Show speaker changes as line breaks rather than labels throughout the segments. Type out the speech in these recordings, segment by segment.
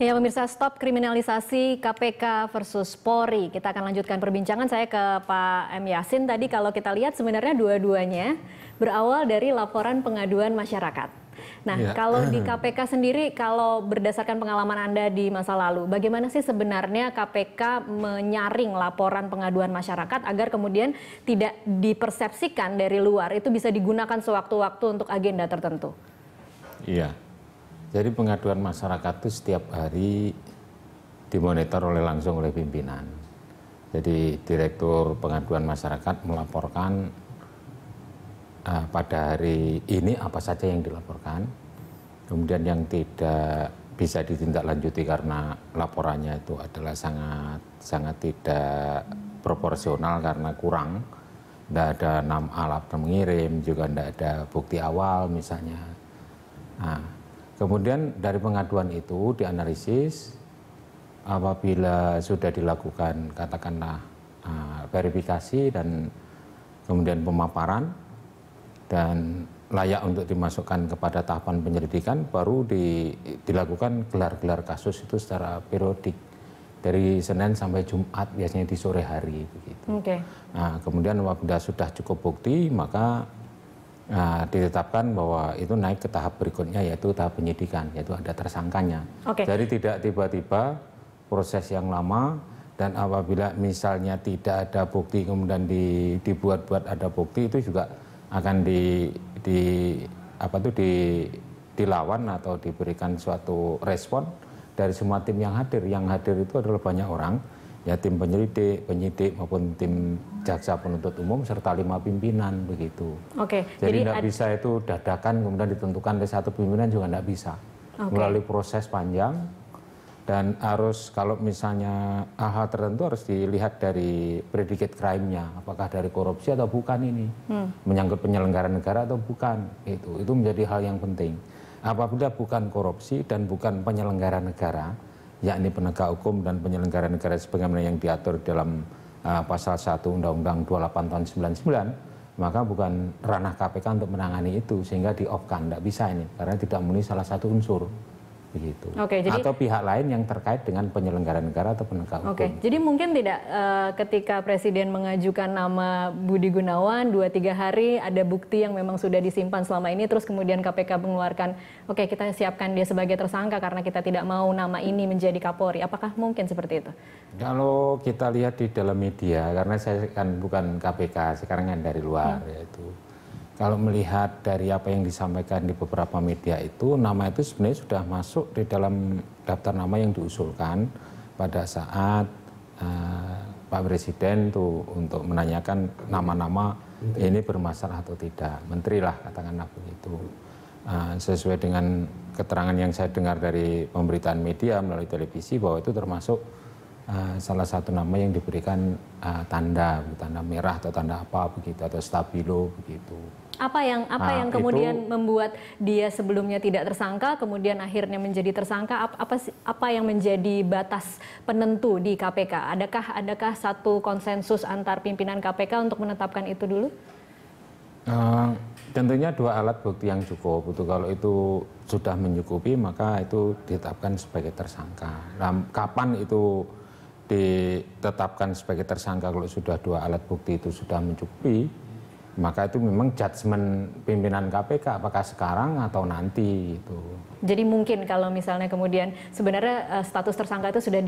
Ya pemirsa, stop kriminalisasi KPK versus Polri. Kita akan lanjutkan perbincangan saya ke Pak M. Yasin. Tadi kalau kita lihat sebenarnya dua-duanya berawal dari laporan pengaduan masyarakat. Nah, kalau di KPK sendiri, kalau berdasarkan pengalaman Anda di masa lalu, bagaimana sih sebenarnya KPK menyaring laporan pengaduan masyarakat agar kemudian tidak dipersepsikan dari luar, itu bisa digunakan sewaktu-waktu untuk agenda tertentu?
Iya. Jadi pengaduan masyarakat itu setiap hari dimonitor langsung oleh pimpinan. Jadi Direktur Pengaduan Masyarakat melaporkan pada hari ini apa saja yang dilaporkan. Kemudian yang tidak bisa ditindaklanjuti karena laporannya itu adalah sangat tidak proporsional karena kurang. Tidak ada 6 alat pengirim, juga tidak ada bukti awal misalnya. Nah, kemudian dari pengaduan itu dianalisis, apabila sudah dilakukan katakanlah verifikasi dan kemudian pemaparan dan layak untuk dimasukkan kepada tahapan penyelidikan, baru dilakukan gelar-gelar kasus itu secara periodik dari Senin sampai Jumat, biasanya di sore hari begitu. Nah, kemudian apabila sudah cukup bukti, maka ditetapkan bahwa itu naik ke tahap berikutnya, yaitu tahap penyidikan, yaitu ada tersangkanya. Jadi tidak tiba-tiba proses yang lama, dan apabila misalnya tidak ada bukti kemudian dibuat-buat ada bukti, itu juga akan dilawan atau diberikan suatu respon dari semua tim yang hadir. Yang hadir itu adalah banyak orang, ya tim penyelidik, penyidik maupun tim jaksa penuntut umum serta 5 pimpinan begitu. Jadi tidak bisa itu dadakan kemudian ditentukan oleh satu pimpinan, juga tidak bisa. Melalui proses panjang, dan harus kalau misalnya hal tertentu harus dilihat dari predicate crime-nya, apakah dari korupsi atau bukan ini, menyangkut penyelenggaraan negara atau bukan, itu menjadi hal yang penting. Apabila bukan korupsi dan bukan penyelenggara negara, yakni penegak hukum dan penyelenggara negara sebagaimana yang diatur dalam pasal 1 Undang-Undang 28 tahun 99, maka bukan ranah KPK untuk menangani itu, sehingga di-off-kan, tidak bisa ini, karena tidak memenuhi salah satu unsur. Begitu. Jadi, atau pihak lain yang terkait dengan penyelenggara negara atau penegak hukum.
Jadi mungkin tidak ketika Presiden mengajukan nama Budi Gunawan 2-3 hari ada bukti yang memang sudah disimpan selama ini, terus kemudian KPK mengeluarkan, kita siapkan dia sebagai tersangka karena kita tidak mau nama ini menjadi Kapolri. Apakah mungkin seperti itu?
Kalau kita lihat di dalam media, karena saya kan bukan KPK, sekarang kan dari luar, yaitu kalau melihat dari apa yang disampaikan di beberapa media itu, nama itu sebenarnya sudah masuk di dalam daftar nama yang diusulkan pada saat Pak Presiden tuh untuk menanyakan nama-nama ini bermasalah atau tidak. Menteri lah katakanlah begitu. Sesuai dengan keterangan yang saya dengar dari pemberitaan media melalui televisi, bahwa itu termasuk salah satu nama yang diberikan tanda merah atau tanda apa begitu, atau stabilo begitu.
Apa yang kemudian membuat dia sebelumnya tidak tersangka, kemudian akhirnya menjadi tersangka? Apa yang menjadi batas penentu di KPK? Adakah satu konsensus antar pimpinan KPK untuk menetapkan itu dulu?
Tentunya 2 alat bukti yang cukup. Kalau itu sudah mencukupi, maka itu ditetapkan sebagai tersangka. Nah, kapan itu ditetapkan sebagai tersangka? Kalau sudah 2 alat bukti itu sudah mencukupi, maka itu memang judgement pimpinan KPK, apakah sekarang atau nanti itu.
Jadi mungkin kalau misalnya kemudian sebenarnya status tersangka itu sudah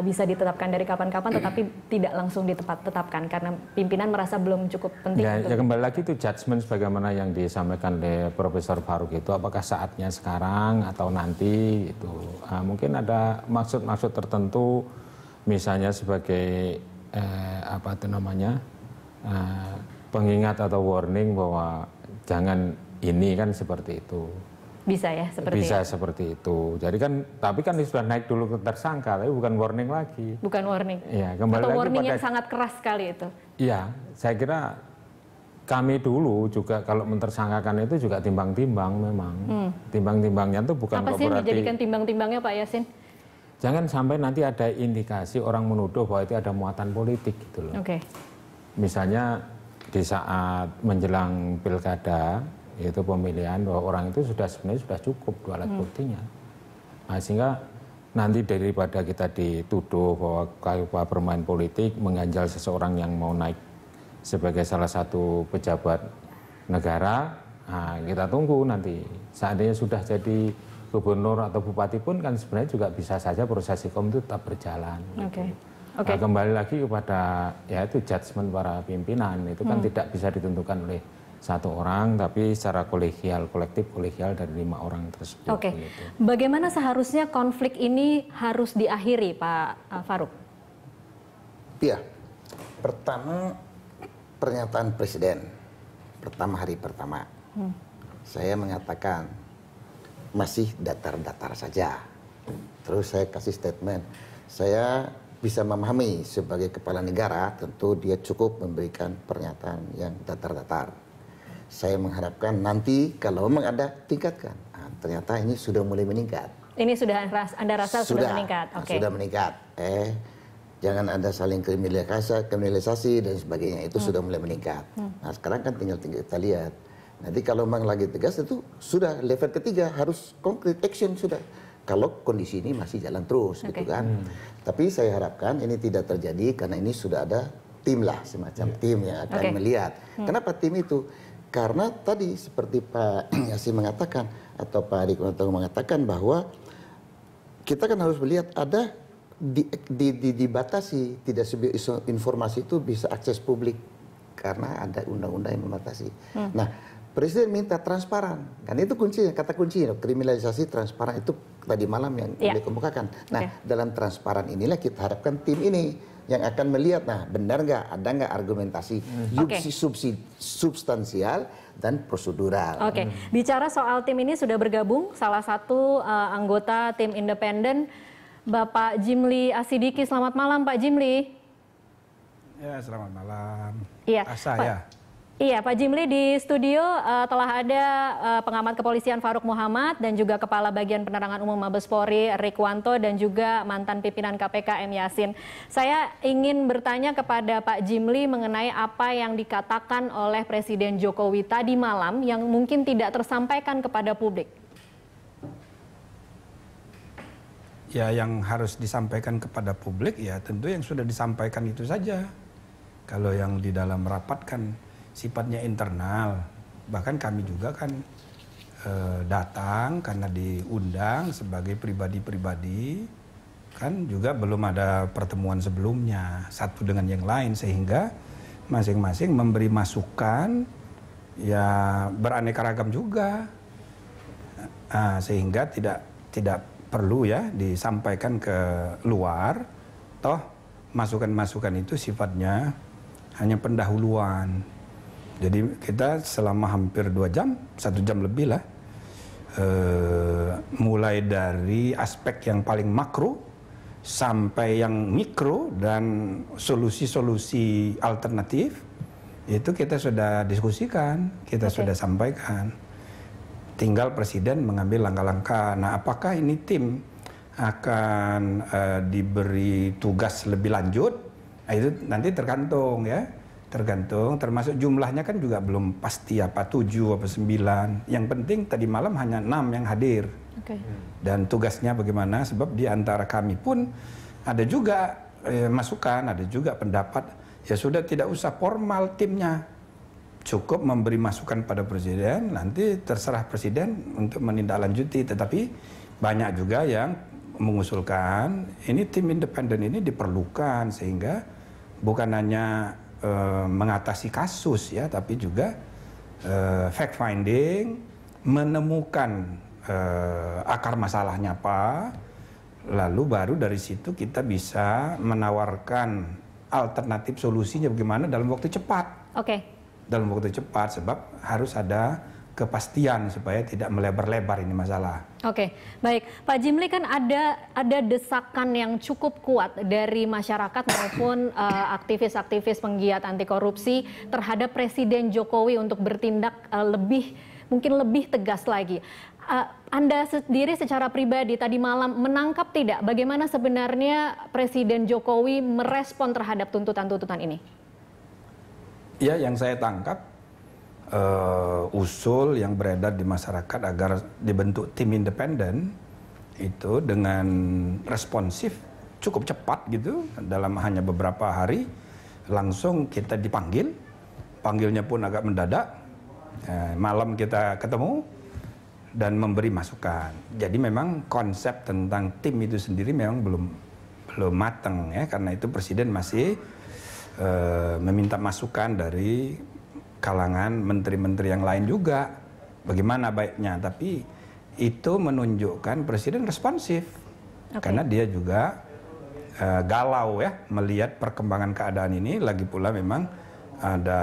bisa ditetapkan dari kapan-kapan, tetapi tidak langsung ditetapkan karena pimpinan merasa belum cukup penting.
Ya kembali lagi itu judgement sebagaimana yang disampaikan oleh Profesor Faruk itu, apakah saatnya sekarang atau nanti itu. Mungkin ada maksud-maksud tertentu, misalnya sebagai pengingat atau warning bahwa jangan ini, kan seperti itu.
Bisa ya
seperti itu. Jadi kan, tapi kan sudah naik dulu ke tersangka, tapi bukan warning lagi.
Bukan warning.
Ya, kembali
atau
lagi
warning yang sangat keras sekali itu.
Iya, saya kira kami dulu juga kalau mentersangkakan itu juga timbang-timbang memang. Timbang-timbangnya itu bukan
apa sih yang dijadikan timbang-timbangnya, Pak Yasin?
Jangan sampai nanti ada indikasi orang menuduh bahwa itu ada muatan politik gitu loh. Misalnya di saat menjelang pilkada, yaitu pemilihan, bahwa orang itu sebenarnya sudah cukup 2 alat buktinya. Nah, sehingga nanti daripada kita dituduh bahwa KUA bermain politik, mengganjal seseorang yang mau naik sebagai salah satu pejabat negara, nah, kita tunggu nanti. Seandainya sudah jadi gubernur atau bupati pun kan sebenarnya juga bisa saja proses hukum itu tetap berjalan.
Oke.
Nah, kembali lagi kepada ya itu judgement para pimpinan, itu kan tidak bisa ditentukan oleh satu orang, tapi secara kolegial, kolektif kolegial dari 5 orang tersebut.
Oke. Bagaimana seharusnya konflik ini harus diakhiri, Pak Farouk?
Iya. Pertama, pernyataan Presiden. Hari pertama. Saya mengatakan masih datar-datar saja. Terus saya kasih statement. Saya bisa memahami sebagai kepala negara, tentu dia cukup memberikan pernyataan yang datar-datar. Saya mengharapkan nanti kalau memang ada tingkatkan. Nah, ternyata ini sudah mulai meningkat.
Ini sudah Anda rasa sudah meningkat?
Oke. Sudah meningkat. Jangan ada saling kriminalisasi dan sebagainya. Itu sudah mulai meningkat. Nah sekarang kan tinggal kita lihat. Nanti kalau memang lagi tegas itu sudah level ketiga harus concrete action sudah. Kalau kondisi ini masih jalan terus gitu kan. Tapi saya harapkan ini tidak terjadi karena ini sudah ada tim lah, semacam tim yang akan melihat. Kenapa tim itu? Karena tadi seperti Pak Yasin mengatakan atau Pak Rikuwanto mengatakan bahwa kita kan harus melihat ada dibatasi, tidak sebuah informasi itu bisa akses publik karena ada undang-undang yang membatasi. Nah, Presiden minta transparan, kan itu kuncinya, kata kuncinya, kriminalisasi transparan itu tadi malam yang dikemukakan. Nah, dalam transparan inilah kita harapkan tim ini yang akan melihat, nah benar nggak, ada nggak argumentasi substansial dan prosedural.
Oke, bicara soal tim ini sudah bergabung salah satu anggota tim independen, Bapak Jimli Asidiki. Selamat malam Pak Jimli.
Ya, selamat malam.
Iya,
saya.
Iya, Pak Jimli, di studio telah ada pengamat kepolisian Farouk Muhammad dan juga Kepala Bagian Penerangan Umum Mabes Polri Rikuwanto dan juga mantan pimpinan KPK M. Yasin. Saya ingin bertanya kepada Pak Jimli mengenai apa yang dikatakan oleh Presiden Jokowi tadi malam yang mungkin tidak tersampaikan kepada publik.
Ya, yang harus disampaikan kepada publik ya tentu yang sudah disampaikan itu saja. Kalau yang di dalam rapat kan sifatnya internal, bahkan kami juga kan datang karena diundang sebagai pribadi-pribadi, kan juga belum ada pertemuan sebelumnya satu dengan yang lain, sehingga masing-masing memberi masukan ya beraneka ragam juga, sehingga tidak perlu ya disampaikan ke luar, toh masukan-masukan itu sifatnya hanya pendahuluan. Jadi kita selama hampir 2 jam, 1 jam lebih lah, mulai dari aspek yang paling makro sampai yang mikro dan solusi-solusi alternatif, itu kita sudah diskusikan, kita sudah sampaikan. Tinggal Presiden mengambil langkah-langkah. Nah, apakah ini tim akan diberi tugas lebih lanjut? Nah, itu nanti tergantung ya. Tergantung, termasuk jumlahnya kan juga belum pasti apa 7 apa 9. Yang penting tadi malam hanya 6 yang hadir. Dan tugasnya bagaimana? Sebab di antara kami pun ada juga masukan, ada juga pendapat. Ya sudah tidak usah formal timnya. Cukup memberi masukan pada Presiden, nanti terserah Presiden untuk menindaklanjuti. Tetapi banyak juga yang mengusulkan ini tim independen ini diperlukan sehingga bukan hanya mengatasi kasus ya, tapi juga fact finding, menemukan akar masalahnya apa, lalu baru dari situ kita bisa menawarkan alternatif solusinya bagaimana dalam waktu cepat. Dalam waktu cepat, sebab harus ada kepastian supaya tidak melebar-lebar ini masalah.
Baik, Pak Jimli, kan ada desakan yang cukup kuat dari masyarakat maupun aktivis-aktivis penggiat anti korupsi terhadap Presiden Jokowi untuk bertindak mungkin lebih tegas lagi. Anda sendiri secara pribadi tadi malam menangkap tidak bagaimana sebenarnya Presiden Jokowi merespon terhadap tuntutan-tuntutan ini?
Ya, yang saya tangkap usul yang beredar di masyarakat agar dibentuk tim independen itu dengan responsif cukup cepat gitu, dalam hanya beberapa hari langsung kita dipanggil, panggilnya pun agak mendadak, malam kita ketemu dan memberi masukan. Jadi memang konsep tentang tim itu sendiri memang belum matang ya, karena itu Presiden masih meminta masukan dari kalangan menteri-menteri yang lain juga, bagaimana baiknya. Tapi itu menunjukkan Presiden responsif, karena dia juga galau ya melihat perkembangan keadaan ini. Lagi pula memang ada,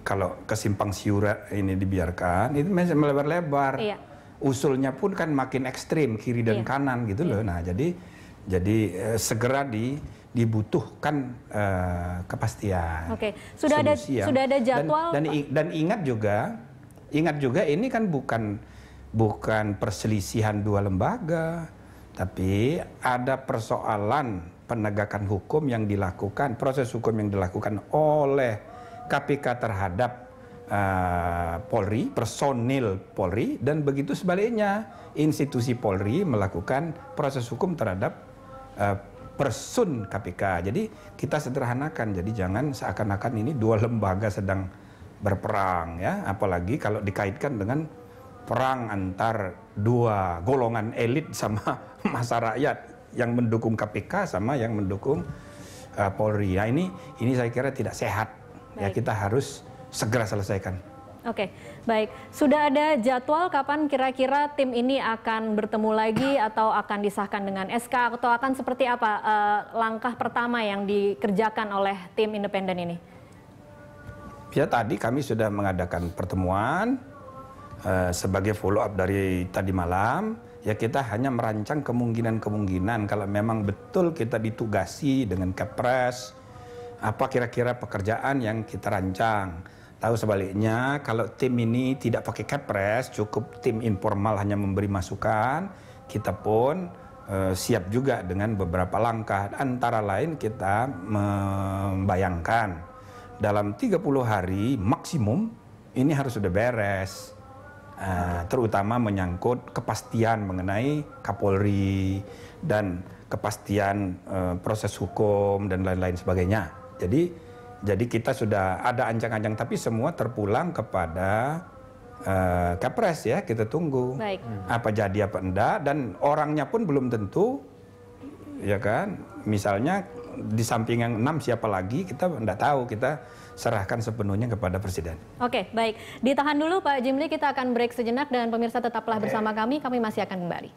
kalau kesimpang siuran ini dibiarkan itu masih melebar-lebar. Iya. Usulnya pun kan makin ekstrim kiri dan kanan gitu loh. Nah jadi segera dibutuhkan kepastian.
Oke, sudah ada jadwal.
Dan ingat juga ini kan bukan perselisihan dua lembaga, tapi ada persoalan penegakan hukum yang dilakukan, proses hukum yang dilakukan oleh KPK terhadap Polri, personil Polri, dan begitu sebaliknya institusi Polri melakukan proses hukum terhadap person KPK. Jadi kita sederhanakan, jadi jangan seakan-akan ini dua lembaga sedang berperang ya, apalagi kalau dikaitkan dengan perang antar dua golongan elit sama masa rakyat yang mendukung KPK sama yang mendukung Polri. Ya ini saya kira tidak sehat. Baik. Ya kita harus segera selesaikan.
Oke, baik. Sudah ada jadwal kapan kira-kira tim ini akan bertemu lagi atau akan disahkan dengan SK atau akan seperti apa langkah pertama yang dikerjakan oleh tim independen ini?
Ya tadi kami sudah mengadakan pertemuan sebagai follow up dari tadi malam. Ya kita hanya merancang kemungkinan kalau memang betul kita ditugasi dengan Kepres, apa kira-kira pekerjaan yang kita rancang. Tahu sebaliknya, kalau tim ini tidak pakai Kepres, cukup tim informal hanya memberi masukan, kita pun siap juga dengan beberapa langkah. Antara lain kita membayangkan dalam 30 hari maksimum ini harus sudah beres. Terutama menyangkut kepastian mengenai Kapolri dan kepastian proses hukum dan lain-lain sebagainya. Jadi kita sudah ada ancang-ancang, tapi semua terpulang kepada Kepres ya, kita tunggu. Baik. Apa jadi apa enggak, dan orangnya pun belum tentu, ya kan. Misalnya di samping yang 6 siapa lagi kita enggak tahu, kita serahkan sepenuhnya kepada Presiden.
Oke, baik. Ditahan dulu Pak Jimli, kita akan break sejenak dan pemirsa tetaplah bersama kami masih akan kembali.